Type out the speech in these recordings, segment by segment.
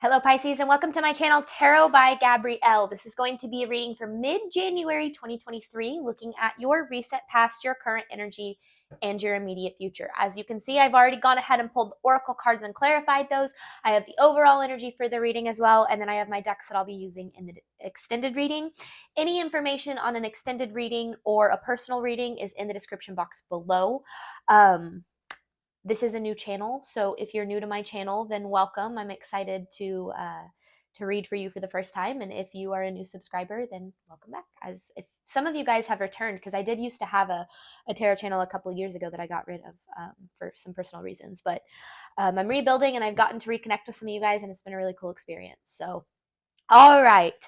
Hello Pisces and welcome to my channel Tarot by Gabrielle. This is going to be a reading for mid-January 2023, looking at your recent past, your current energy, and your immediate future. As you can see, I've already gone ahead and pulled the oracle cards and clarified those. I have the overall energy for the reading as well, and then I have my decks that I'll be using in the extended reading. Any information on an extended reading or a personal reading is in the description box below. This is a new channel, so if you're new to my channel, then welcome. I'm excited to read for you for the first time, and if you are a new subscriber, then welcome back. As if some of you guys have returned, because I did used to have a tarot channel a couple of years ago that I got rid of for some personal reasons, but I'm rebuilding, and I've gotten to reconnect with some of you guys, and it's been a really cool experience. So, all right.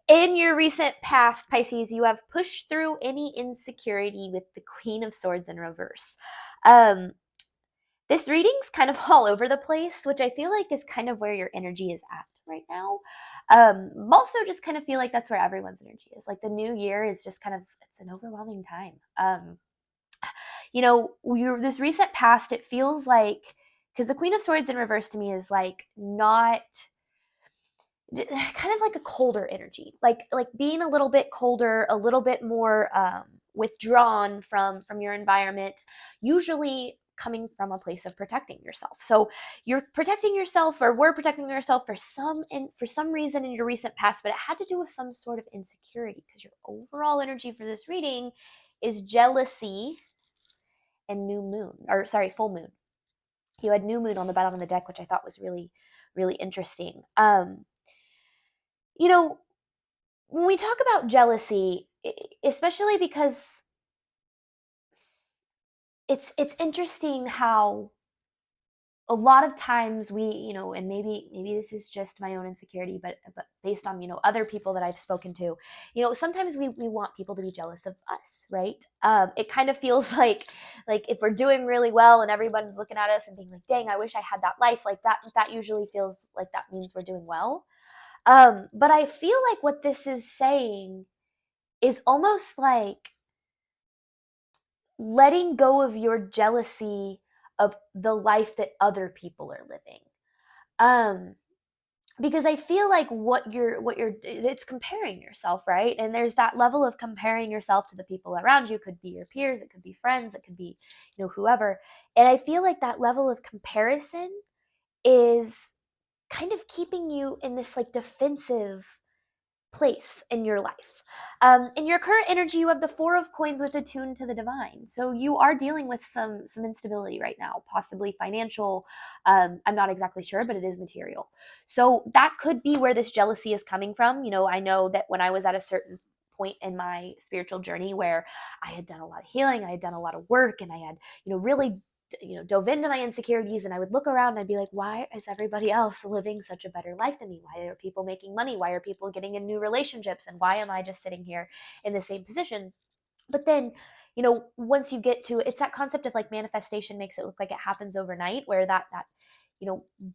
In your recent past, Pisces, you have pushed through any insecurity with the Queen of Swords in reverse. This reading's kind of all over the place, which I feel like is kind of where your energy is at right now. Also just kind of feel like that's where everyone's energy is. Like the new year is just kind of, it's an overwhelming time. This recent past, it feels like, because the Queen of Swords in reverse to me is like not, kind of like a colder energy, like being a little bit colder, a little bit more withdrawn from your environment, usually coming from a place of protecting yourself. So you're protecting yourself, or we're protecting yourself for some reason in your recent past, but it had to do with some sort of insecurity, because your overall energy for this reading is jealousy and full moon. You had new moon on the bottom of the deck, which I thought was really, really interesting. When we talk about jealousy, especially because it's interesting how a lot of times we, and maybe this is just my own insecurity, but based on, other people that I've spoken to, sometimes we want people to be jealous of us, right? It kind of feels like if we're doing really well and everyone's looking at us and being like, dang, I wish I had that life, like that usually feels like that means we're doing well. But I feel like what this is saying is almost like letting go of your jealousy of the life that other people are living. Because I feel like it's comparing yourself, right? And there's that level of comparing yourself to the people around you. It could be your peers, it could be friends, it could be, whoever. And I feel like that level of comparison is kind of keeping you in this like defensive place in your life. In your current energy, you have the Four of Coins with attuned to the divine. So you are dealing with some instability right now, possibly financial. I'm not exactly sure, but it is material. So that could be where this jealousy is coming from. I know that when I was at a certain point in my spiritual journey where I had done a lot of healing, I had done a lot of work, and I had, really dove into my insecurities, and I would look around and I'd be like, why is everybody else living such a better life than me? Why are people making money? Why are people getting in new relationships? And why am I just sitting here in the same position? But then, once you get to, it's that concept of like manifestation makes it look like it happens overnight, where that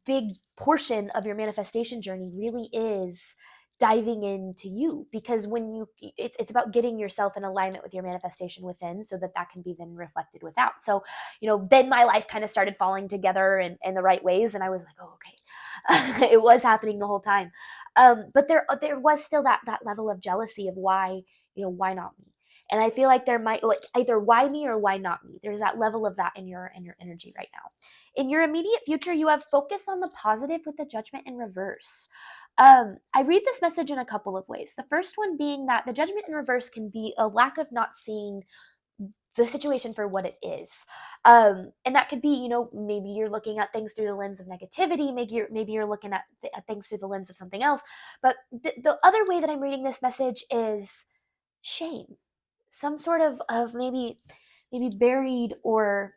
big portion of your manifestation journey really is diving into you, because it's about getting yourself in alignment with your manifestation within, so that can be then reflected without. So then my life kind of started falling together in the right ways, and I was like, oh, okay. It was happening the whole time. But there was still that level of jealousy of why not me. And I feel like there might, like, either why me or why not me. There's that level of that in your energy right now. In your immediate future, you have focus on the positive with the Judgment in reverse. I read this message in a couple of ways. The first one being that the Judgment in reverse can be a lack of not seeing the situation for what it is. And that could be, maybe you're looking at things through the lens of negativity. Maybe you're looking at things through the lens of something else. But the other way that I'm reading this message is shame. Some sort of maybe buried or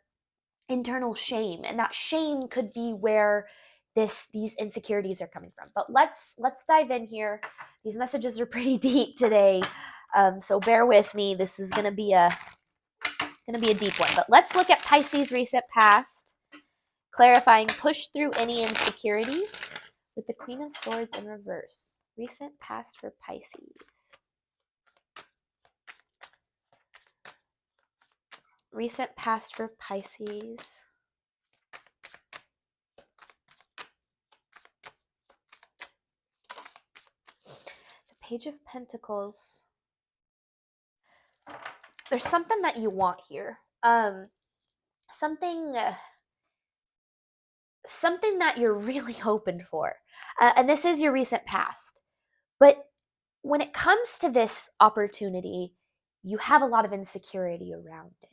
internal shame, and that shame could be where these insecurities are coming from. But let's dive in here. These messages are pretty deep today, so bear with me. This is gonna be a deep one. But let's look at Pisces recent past, clarifying push through any insecurity with the Queen of Swords in reverse. Recent past for Pisces. Recent past for Pisces. Page of Pentacles. There's something that you want here. Something something that you're really hoping for. And this is your recent past. But when it comes to this opportunity, you have a lot of insecurity around it.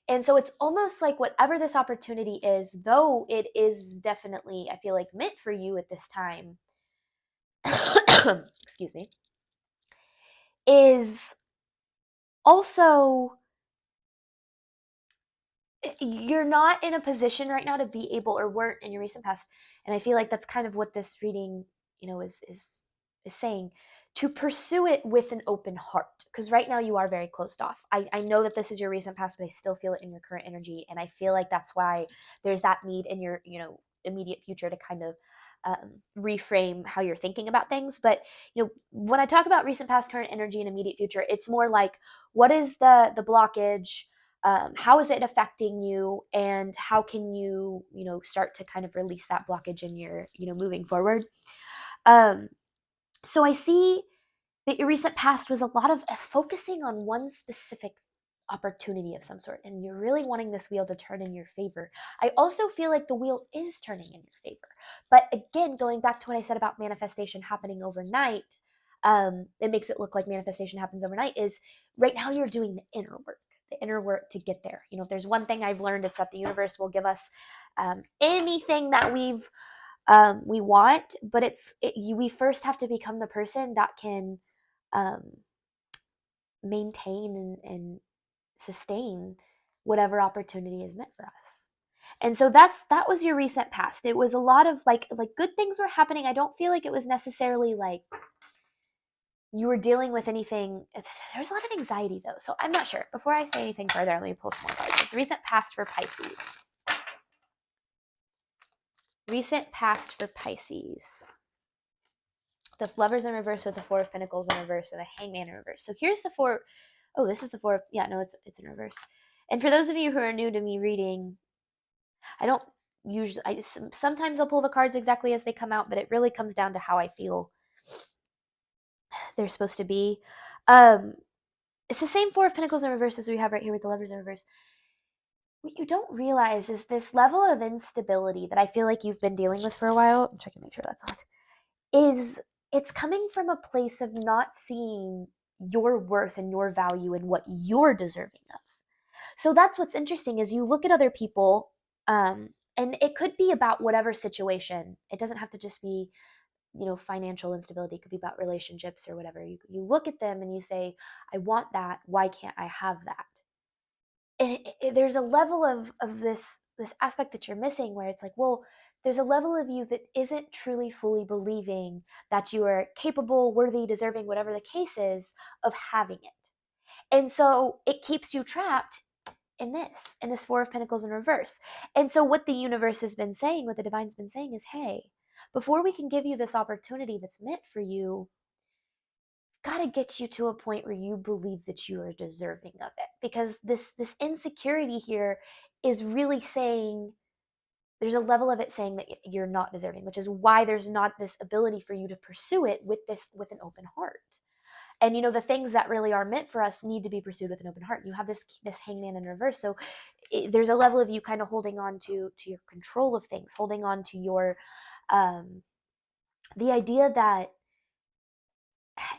And so it's almost like whatever this opportunity is, though it is definitely, I feel like, meant for you at this time, excuse me, is also, you're not in a position right now to be able, or weren't in your recent past, and I feel like that's kind of what this reading, is saying, to pursue it with an open heart, because right now you are very closed off. I know that this is your recent past, but I still feel it in your current energy, and I feel like that's why there's that need in your immediate future to kind of reframe how you're thinking about things. But when I talk about recent past, current energy, and immediate future, it's more like, what is the blockage? How is it affecting you, and how can you start to kind of release that blockage in your moving forward. So I see that your recent past was a lot of focusing on one specific opportunity of some sort, and you're really wanting this wheel to turn in your favor. I also feel like the wheel is turning in your favor, but again, going back to what I said about manifestation happening overnight, it makes it look like manifestation happens overnight. Is right now you're doing the inner work to get there. If there's one thing I've learned, it's that the universe will give us anything that we want, but we first have to become the person that can um, maintain and sustain whatever opportunity is meant for us. And so that was your recent past. It was a lot of like good things were happening. I don't feel like it was necessarily like you were dealing with anything. There's a lot of anxiety though, so I'm not sure. Before I say anything further, let me pull some more cards. It's recent past for Pisces. Recent past for Pisces. The Lovers in reverse with the Four of Pentacles in reverse and the Hangman in reverse. So here's the four. Oh, this is the four. Yeah, no, it's in reverse. And for those of you who are new to me reading, I don't usually. Sometimes I'll pull the cards exactly as they come out, but it really comes down to how I feel they're supposed to be. It's the same Four of Pentacles in reverse as we have right here with the Lovers in reverse. What you don't realize is this level of instability that I feel like you've been dealing with for a while. I'm checking to make sure that's on. It's coming from a place of not seeing your worth and your value and what you're deserving of. So that's what's interesting is you look at other people, and it could be about whatever situation. It doesn't have to just be financial instability. It could be about relationships or whatever. You look at them and you say, I want that. Why can't I have that? And there's a level of this aspect that you're missing where it's like, well, there's a level of you that isn't truly fully believing that you are capable, worthy, deserving, whatever the case is, of having it. And so it keeps you trapped in this Four of Pentacles in reverse. And so what the universe has been saying, what the divine's been saying is, hey, before we can give you this opportunity that's meant for you, got to get you to a point where you believe that you are deserving of it, because this insecurity here is really saying, there's a level of it saying that you're not deserving, which is why there's not this ability for you to pursue it with an open heart. And the things that really are meant for us need to be pursued with an open heart. You have this Hangman in reverse, so there's a level of you kind of holding on to your control of things, holding on to your the idea that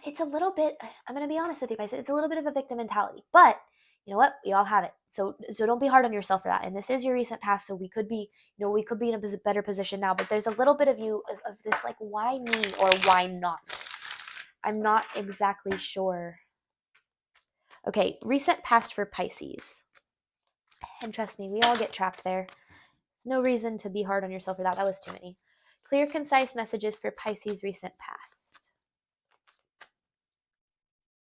it's a little bit, I'm going to be honest with you guys, it's a little bit of a victim mentality, but you know what, we all have it. So don't be hard on yourself for that. And this is your recent past, so we could be in a better position now, but there's a little bit of you of this like, why me or why not? I'm not exactly sure. Okay, recent past for Pisces. And trust me, we all get trapped there. There's no reason to be hard on yourself for that. That was too many. Clear, concise messages for Pisces recent past.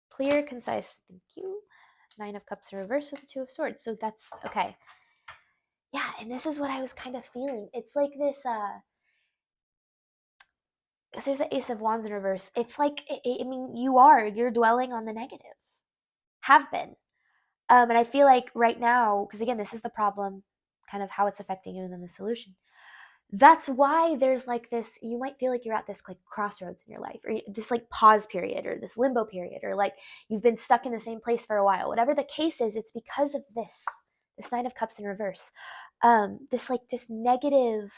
Clear, concise, thank you. Nine of Cups in reverse with the Two of Swords. So that's okay. Yeah, and this is what I was kind of feeling. It's like this, because there's the Ace of Wands in reverse. It's like, I mean, you're dwelling on the negative. Have been. And I feel like right now, because again, this is the problem, kind of how it's affecting you and then the solution. That's why there's like this, you might feel like you're at this like crossroads in your life, or this like pause period, or this limbo period, or like you've been stuck in the same place for a while. Whatever the case is, it's because of this Nine of Cups in reverse. This like just negative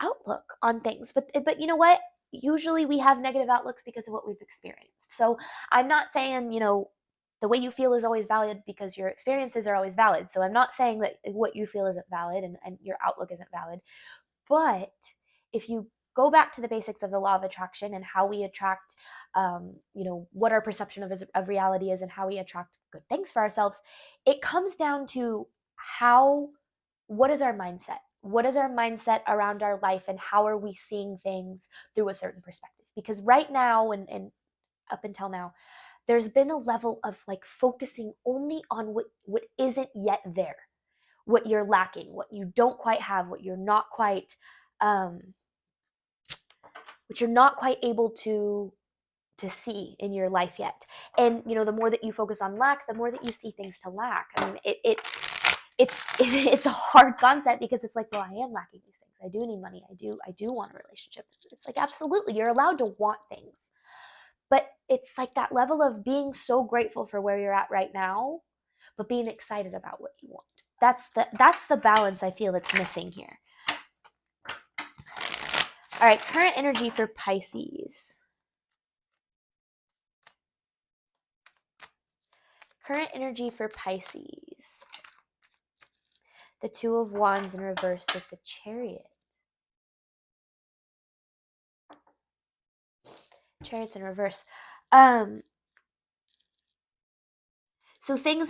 outlook on things. But you know what? Usually we have negative outlooks because of what we've experienced. So I'm not saying, the way you feel is always valid, because your experiences are always valid. So I'm not saying that what you feel isn't valid, and your outlook isn't valid. But if you go back to the basics of the law of attraction and how we attract, what our perception of reality is, and how we attract good things for ourselves, it comes down to what is our mindset? What is our mindset around our life, and how are we seeing things through a certain perspective? Because right now, and up until now, there's been a level of like focusing only on what isn't yet there, what you're lacking, what you don't quite have, um, what you're not quite able to see in your life yet. And the more that you focus on lack, the more that you see things to lack. I mean, it's a hard concept, because it's like, well, I am lacking these things. I do need money. I do want a relationship. It's like, absolutely, you're allowed to want things, but it's like that level of being so grateful for where you're at right now, but being excited about what you want. That's the balance I feel it's missing here. All right, current energy for Pisces. Current energy for Pisces. The Two of Wands in reverse with the Chariot. Chariots in reverse. So things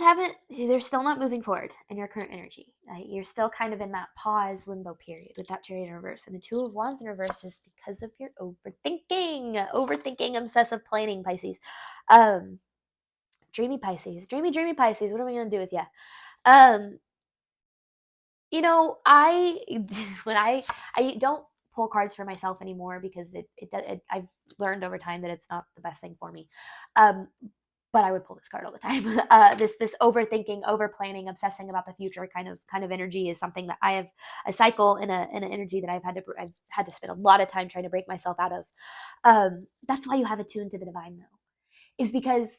they're still not moving forward in your current energy. You're still kind of in that pause limbo period with that Chariot in reverse. And the Two of Wands in reverse is because of your overthinking, obsessive planning, Pisces. Dreamy Pisces. Dreamy Pisces. What are we going to do with you? I when I don't pull cards for myself anymore, because I've learned over time that it's not the best thing for me. But I would pull this card all the time. This overthinking, over planning, obsessing about the future kind of energy is something that I have a cycle in an energy that I've had to spend a lot of time trying to break myself out of. That's why you have attuned to the divine, though, is because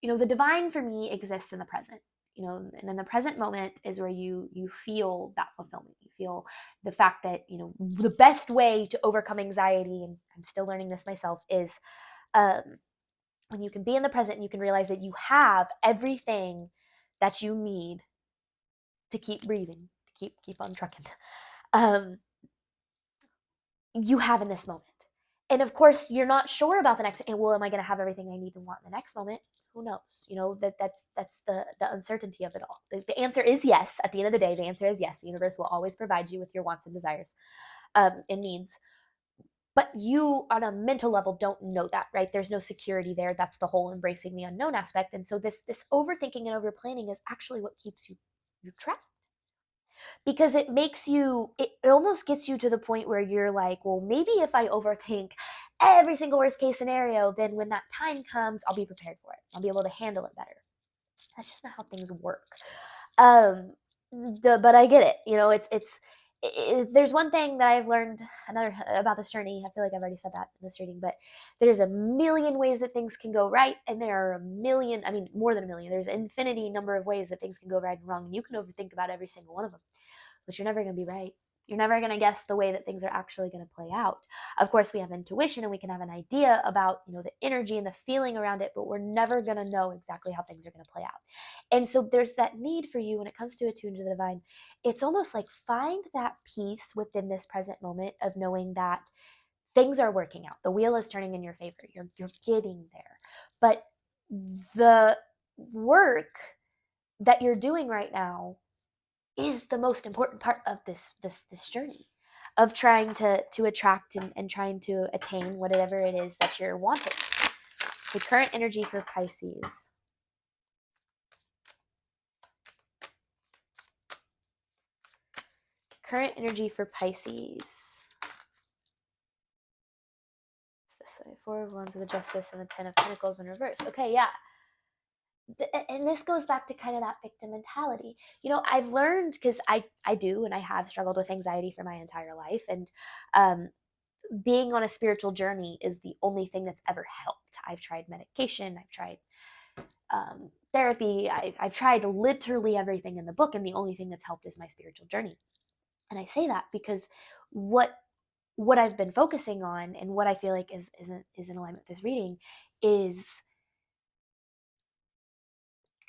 the divine for me exists in the present. And in the present moment is where you feel that fulfillment. You feel the fact that the best way to overcome anxiety, and I'm still learning this myself, is when you can be in the present and you can realize that you have everything that you need to keep breathing, to keep on trucking. Um, you have in this moment. And of course, you're not sure about the next. And well, am I going to have everything I need and want in the next moment? Who knows? That's the uncertainty of it all. The answer is yes. At the end of the day, the answer is yes. The universe will always provide you with your wants and desires, and needs. But you, on a mental level, don't know that, right? There's no security there. That's the whole embracing the unknown aspect. And so this overthinking and over planning is actually what keeps you trapped, because it almost gets you to the point where you're like, well, maybe if I overthink every single worst case scenario, then when that time comes, I'll be prepared for it. I'll be able to handle it better. That's just not how things work. Um, but I get it. There's one thing that I've learned another about this journey. I feel like I've already said that in this reading, but there's a million ways that things can go right, and there are more than a million. There's an infinity number of ways that things can go right and wrong, and you can overthink about every single one of them, but you're never going to be right. You're never going to guess the way that things are actually going to play out. Of course, we have intuition and we can have an idea about, the energy and the feeling around it, but we're never going to know exactly how things are going to play out. And so there's that need for you when it comes to attune to the divine. It's almost like find that peace within this present moment of knowing that things are working out. The wheel is turning in your favor. You're getting there. But the work that you're doing right now is the most important part of this journey of trying to attract and trying to attain whatever it is that you're wanting. The current energy for Pisces. Current energy for Pisces. This way, Four of Wands with the Justice and the Ten of Pentacles in reverse. Okay, yeah. and this goes back to kind of that victim mentality. I've learned, because I do, and I have struggled with anxiety for my entire life, and um, being on a spiritual journey is the only thing that's ever helped. I've tried medication, I've tried therapy, I've tried literally everything in the book, and the only thing that's helped is my spiritual journey. And I say that because what what I've been focusing on, and what I feel like is in alignment with this reading, is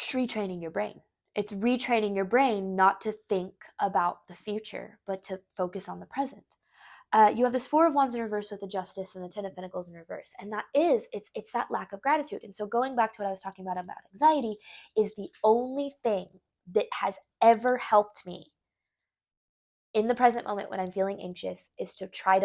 retraining your brain. It's retraining your brain not to think about the future, but to focus on the present. You have this Four of Wands in reverse with the Justice and the Ten of Pentacles in reverse, and that is it's that lack of gratitude. And so going back to what I was talking about anxiety, is the only thing that has ever helped me in the present moment when I'm feeling anxious, is to try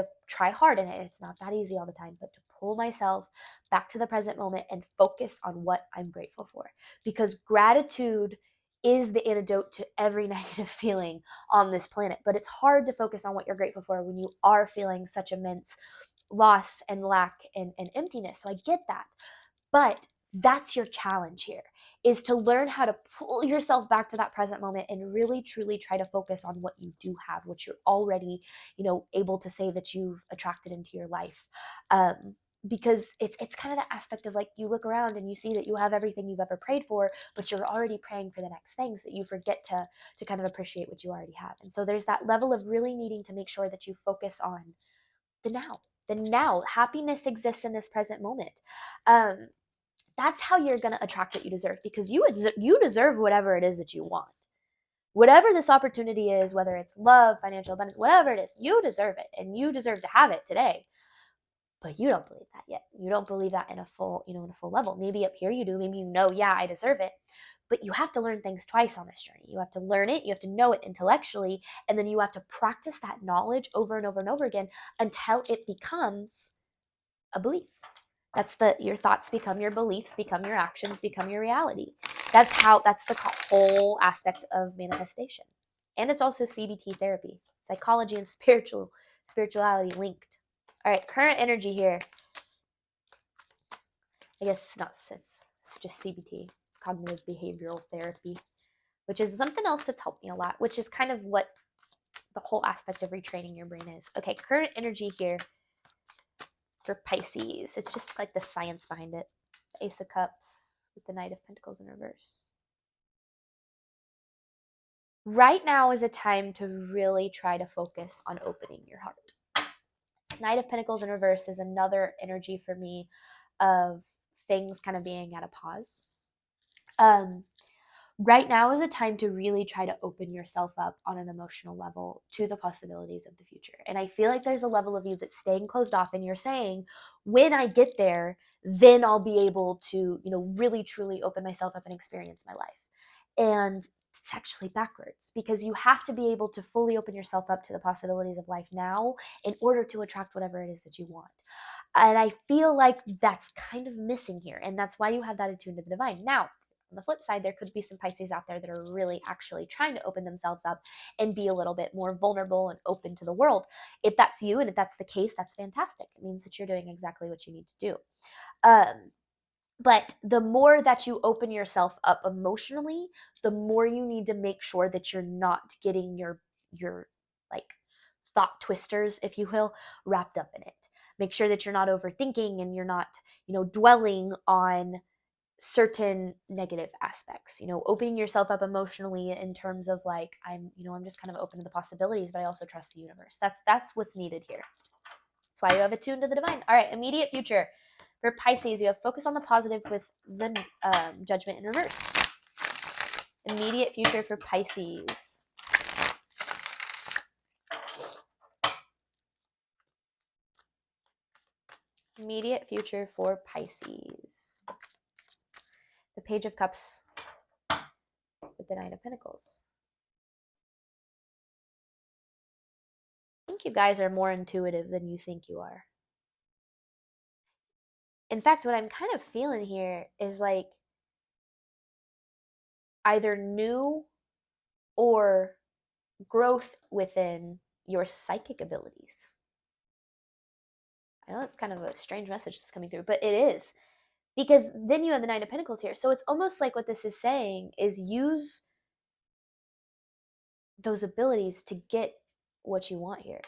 hard, and it's not that easy all the time, but to pull myself back to the present moment and focus on what I'm grateful for. Because gratitude is the antidote to every negative feeling on this planet. But it's hard to focus on what you're grateful for when you are feeling such immense loss and lack and emptiness. So I get that. But that's your challenge here, is to learn how to pull yourself back to that present moment and really truly try to focus on what you do have, what you're already, able to say that you've attracted into your life. Because it's kind of the aspect of, like, you look around and you see that you have everything you've ever prayed for, but you're already praying for the next things, that you forget to kind of appreciate what you already have. And so there's that level of really needing to make sure that you focus on the now. The now. Happiness exists in this present moment. That's how you're going to attract what you deserve, because you deserve whatever it is that you want. Whatever this opportunity is, whether it's love, financial abundance, whatever it is, you deserve it, and you deserve to have it today. But you don't believe that yet. You don't believe that in a full, in a full level. Maybe up here you do. Maybe yeah, I deserve it. But you have to learn things twice on this journey. You have to learn it, you have to know it intellectually, and then you have to practice that knowledge over and over and over again until it becomes a belief. Your thoughts become your beliefs, become your actions, become your reality. That's the whole aspect of manifestation. And it's also CBT therapy, psychology and spirituality linked. All right, current energy here. I guess it's just CBT, cognitive behavioral therapy, which is something else that's helped me a lot, which is kind of what the whole aspect of retraining your brain is. Okay, current energy here for Pisces. It's just like the science behind it. The Ace of Cups with the Knight of Pentacles in reverse. Right now is a time to really try to focus on opening your heart. This Knight of Pentacles in reverse is another energy for me of things kind of being at a pause. Right now is a time to really try to open yourself up on an emotional level to the possibilities of the future. And I feel like there's a level of you that's staying closed off, and you're saying, when I get there, then I'll be able to, really truly open myself up and experience my life. And it's actually backwards, because you have to be able to fully open yourself up to the possibilities of life now in order to attract whatever it is that you want. And I feel like that's kind of missing here. And that's why you have that attuned to the divine. Now, on the flip side, there could be some Pisces out there that are really actually trying to open themselves up and be a little bit more vulnerable and open to the world. If that's you, and if that's the case, that's fantastic. It means that you're doing exactly what you need to do. But the more that you open yourself up emotionally, the more you need to make sure that you're not getting your like thought twisters, if you will, wrapped up in it. Make sure that you're not overthinking, and you're not, dwelling on certain negative aspects. Opening yourself up emotionally in terms of, like, I'm just kind of open to the possibilities, but I also trust the universe. That's what's needed here. That's why you have attuned to the divine. All right, immediate future. For Pisces, you have focus on the positive with the Judgment in reverse. Immediate future for Pisces. Immediate future for Pisces. The Page of Cups with the Knight of Pentacles. I think you guys are more intuitive than you think you are. In fact, what I'm kind of feeling here is like either new or growth within your psychic abilities. I know it's kind of a strange message that's coming through, but it is. Because then you have the Nine of Pentacles here. So it's almost like what this is saying is use those abilities to get what you want here.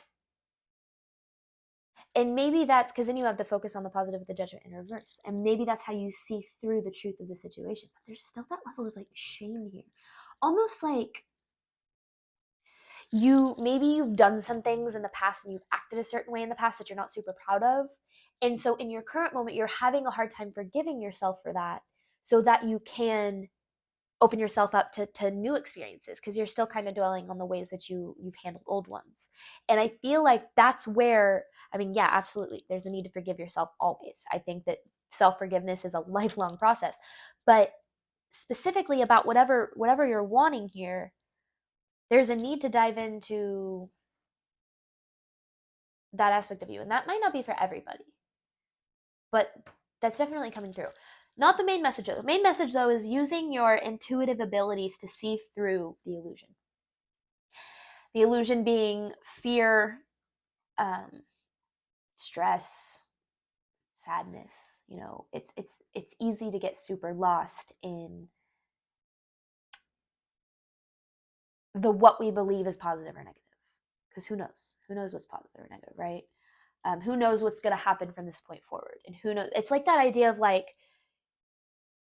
And maybe that's because then you have the focus on the positive with the Judgment in reverse. And maybe that's how you see through the truth of the situation. But there's still that level of like shame here. Almost like maybe you've done some things in the past and you've acted a certain way in the past that you're not super proud of. And so in your current moment, you're having a hard time forgiving yourself for that so that you can open yourself up to new experiences, because you're still kind of dwelling on the ways that you've handled old ones. And I feel like that's where, I mean, yeah, absolutely, there's a need to forgive yourself always. I think that self-forgiveness is a lifelong process, but specifically about whatever you're wanting here, there's a need to dive into that aspect of you. And that might not be for everybody, but that's definitely coming through. Not the main message, though. The main message, though, is using your intuitive abilities to see through the illusion. The illusion being fear, stress, sadness. You know, it's easy to get super lost in the what we believe is positive or negative. Because who knows? Who knows what's positive or negative, right? Who knows what's going to happen from this point forward? And who knows? It's like that idea of like,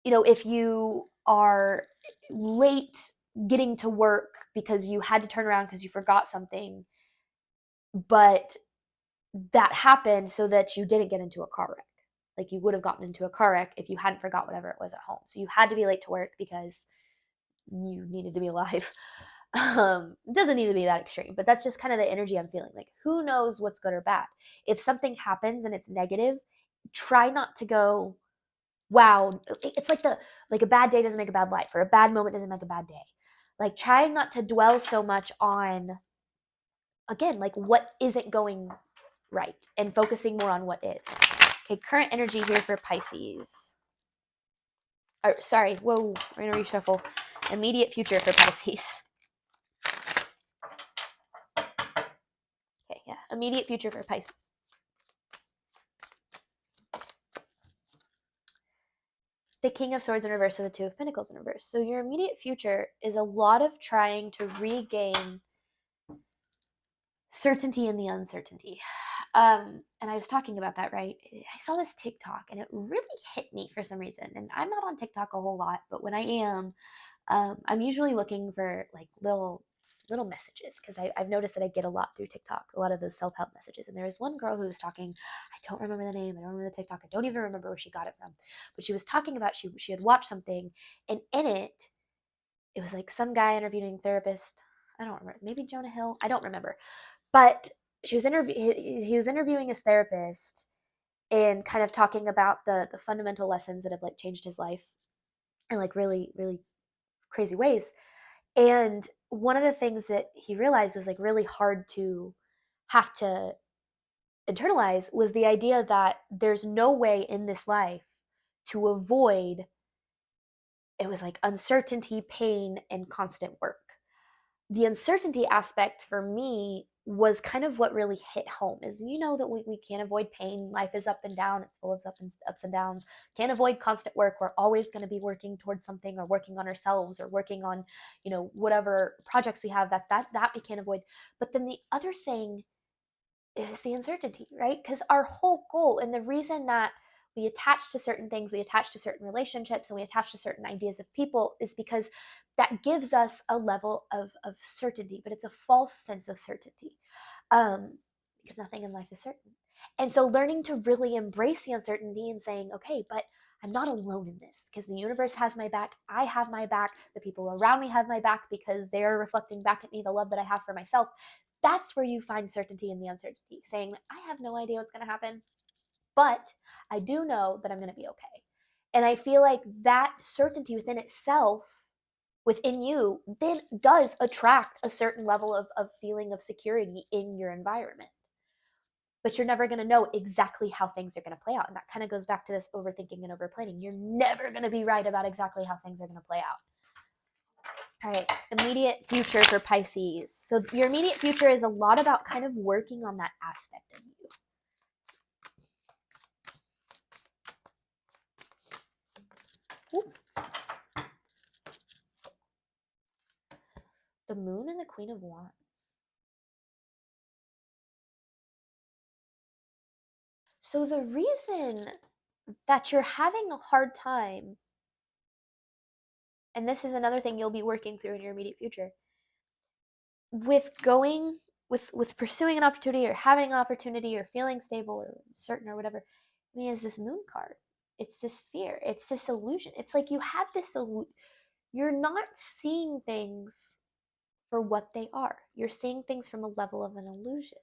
you know, if you are late getting to work because you had to turn around because you forgot something, but that happened so that you didn't get into a car wreck. Like you would have gotten into a car wreck if you hadn't forgot whatever it was at home. So you had to be late to work because you needed to be alive. It doesn't need to be that extreme, but that's just kind of the energy I'm feeling. Like, who knows what's good or bad? If something happens and it's negative, try not to go, wow. It's like a bad day doesn't make a bad life, or a bad moment doesn't make a bad day. Like, try not to dwell so much on, again, like what isn't going right, and focusing more on what is. Okay, current energy here for Pisces. Or, sorry, whoa, we're gonna reshuffle. Immediate future for Pisces. Okay, yeah, immediate future for Pisces. The King of Swords in reverse, or the Two of Pentacles in reverse. So your immediate future is a lot of trying to regain certainty in the uncertainty. And I was talking about that, right? I saw this TikTok and it really hit me for some reason. And I'm not on TikTok a whole lot, but when I am, I'm usually looking for like little messages, because I've noticed that I get a lot through TikTok, a lot of those self-help messages. And there was one girl who was talking, I don't remember the name, I don't remember the TikTok, I don't even remember where she got it from, but she was talking about she had watched something, and in it was like some guy interviewing a therapist. I don't remember, maybe Jonah Hill, I don't remember, but he was interviewing his therapist and kind of talking about the fundamental lessons that have like changed his life in like really really crazy ways. And one of the things that he realized was like really hard to have to internalize was the idea that there's no way in this life to avoid, it was like uncertainty, pain, and constant work. The uncertainty aspect for me was kind of what really hit home, is, you know, that we can't avoid pain. Life is up and down. It's full of ups and downs. Can't avoid constant work. We're always going to be working towards something, or working on ourselves, or working on, you know, whatever projects we have, that we can't avoid. But then the other thing is the uncertainty, right? Because our whole goal, and the reason that we attach to certain things, we attach to certain relationships, and we attach to certain ideas of people, is because that gives us a level of certainty, but it's a false sense of certainty, because nothing in life is certain. And so learning to really embrace the uncertainty and saying, okay, but I'm not alone in this, because the universe has my back, I have my back, the people around me have my back, because they're reflecting back at me the love that I have for myself. That's where you find certainty in the uncertainty, saying, I have no idea what's going to happen, but I do know that I'm going to be okay. And I feel like that certainty within itself, within you, then does attract a certain level of feeling of security in your environment. But you're never going to know exactly how things are going to play out. And that kind of goes back to this overthinking and overplanning. You're never going to be right about exactly how things are going to play out. All right, immediate future for Pisces. So your immediate future is a lot about kind of working on that aspect of you. Ooh. The Moon and the Queen of Wands. So the reason that you're having a hard time, and this is another thing you'll be working through in your immediate future, with going with pursuing an opportunity or having an opportunity or feeling stable or certain or whatever, I mean, is this Moon card. It's this fear. It's this illusion. It's like you have this you're not seeing things for what they are. You're seeing things from a level of an illusion.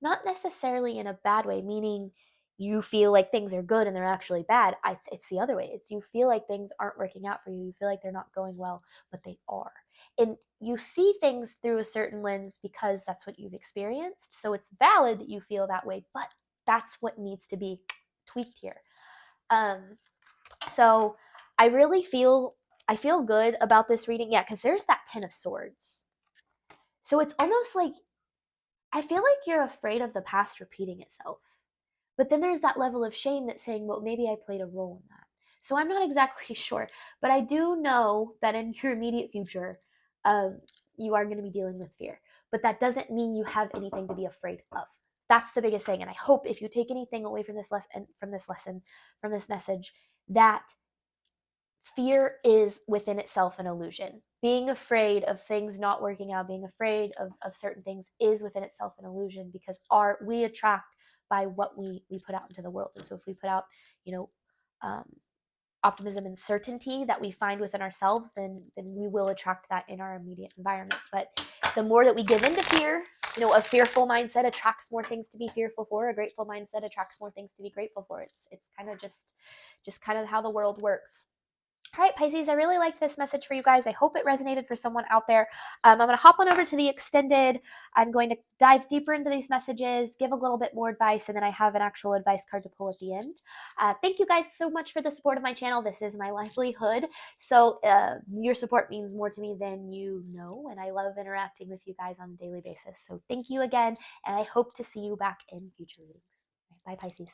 Not necessarily in a bad way, meaning you feel like things are good and they're actually bad. It's the other way. It's you feel like things aren't working out for you. You feel like they're not going well, but they are. And you see things through a certain lens because that's what you've experienced. So it's valid that you feel that way, but that's what needs to be tweaked here. So I really feel good about this reading. Yeah, because there's that 10 of Swords. So it's almost like I feel like you're afraid of the past repeating itself. But then there's that level of shame that's saying, well, maybe I played a role in that. So I'm not exactly sure. But I do know that in your immediate future, you are going to be dealing with fear. But that doesn't mean you have anything to be afraid of. That's the biggest thing. And I hope if you take anything away from this lesson, from this message, that fear is within itself an illusion. Being afraid of things not working out, being afraid of certain things is within itself an illusion, because we attract by what we put out into the world. And so if we put out, um, optimism and certainty that we find within ourselves, then we will attract that in our immediate environment. But the more that we give into fear, a fearful mindset attracts more things to be fearful for. A grateful mindset attracts more things to be grateful for. It's kind of just kind of how the world works. All right, Pisces, I really like this message for you guys. I hope it resonated for someone out there. I'm going to hop on over to the extended. I'm going to dive deeper into these messages, give a little bit more advice, and then I have an actual advice card to pull at the end. Thank you guys so much for the support of my channel. This is my livelihood. So your support means more to me than you know, and I love interacting with you guys on a daily basis. So thank you again, and I hope to see you back in future readings. Bye, Pisces.